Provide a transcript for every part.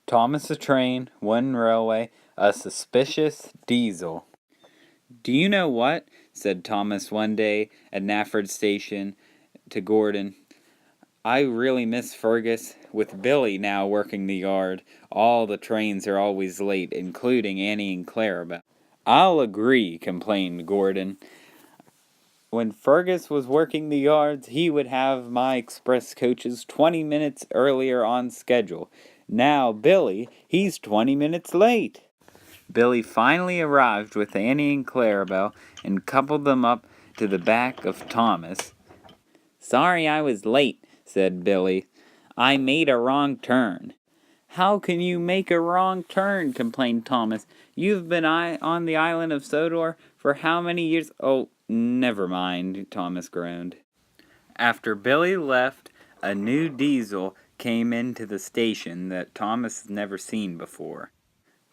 Thomas a train, one railway, a suspicious diesel. Do you know what? Said Thomas one day at Nafford Station to Gordon. I really miss Fergus. With Billy now working the yard, all the trains are always late, including Annie and Clarabelle. I'll agree, complained Gordon. When Fergus was working the yards, he would have my express coaches 20 minutes earlier on schedule. Now, Billy, he's 20 minutes late. Billy finally arrived with Annie and Clarabelle and coupled them up to the back of Thomas. Sorry I was late, said Billy. I made a wrong turn. How can you make a wrong turn? Complained Thomas. You've been on the island of Sodor for how many years? Oh, never mind, Thomas groaned. After Billy left, a new diesel came into the station that Thomas had never seen before.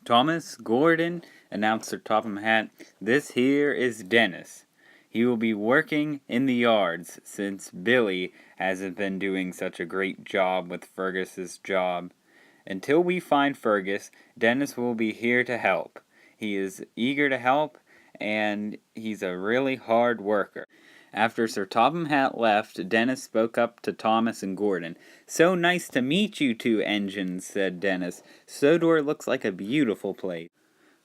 Thomas, Gordon, announced Sir Topham Hatt, this here is Dennis. He will be working in the yards since Billy hasn't been doing such a great job with Fergus's job. Until we find Fergus, Dennis will be here to help. He is eager to help, and he's a really hard worker. After Sir Topham Hatt left, Dennis spoke up to Thomas and Gordon. So nice to meet you two engines, said Dennis. Sodor looks like a beautiful place.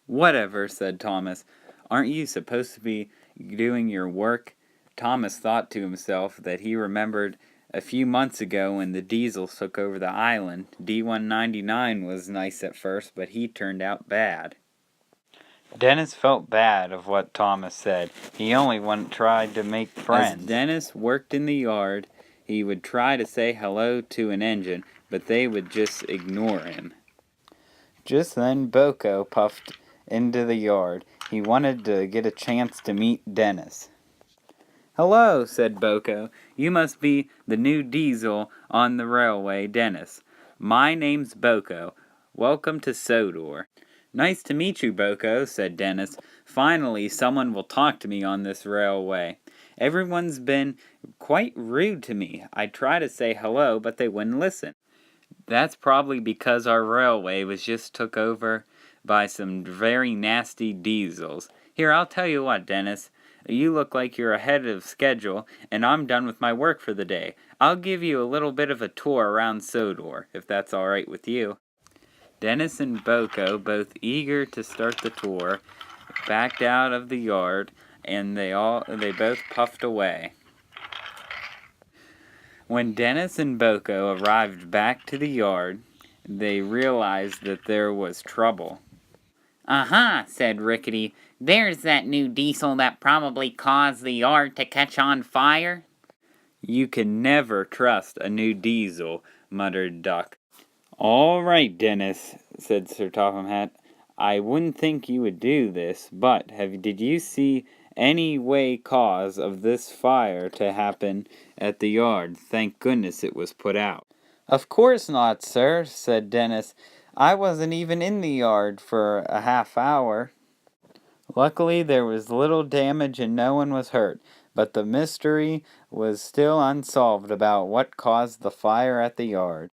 Whatever, said Thomas. Aren't you supposed to be doing your work? Thomas thought to himself that he remembered a few months ago when the diesels took over the island. D-199 was nice at first, but he turned out bad. Dennis felt bad of what Thomas said. He only tried to make friends. As Dennis worked in the yard, he would try to say hello to an engine, but they would just ignore him. Just then Boko puffed into the yard. He wanted to get a chance to meet Dennis. Hello, said Boko. You must be the new diesel on the railway, Dennis. My name's Boko. Welcome to Sodor. Nice to meet you, Boko, said Dennis. Finally, someone will talk to me on this railway. Everyone's been quite rude to me. I try to say hello, but they wouldn't listen. That's probably because our railway was just took over by some very nasty diesels. Here, I'll tell you what, Dennis. You look like you're ahead of schedule, and I'm done with my work for the day. I'll give you a little bit of a tour around Sodor, if that's all right with you. Dennis and Boko, both eager to start the tour, backed out of the yard, and they both puffed away. When Dennis and Boko arrived back to the yard, they realized that there was trouble. Aha, said Rickety. There's that new diesel that probably caused the yard to catch on fire. You can never trust a new diesel, muttered Duck. All right, Dennis, said Sir Topham Hatt. I wouldn't think you would do this, but did you see any way cause of this fire to happen at the yard? Thank goodness it was put out. Of course not, sir, said Dennis. I wasn't even in the yard for a half hour. Luckily, there was little damage and no one was hurt, but the mystery was still unsolved about what caused the fire at the yard.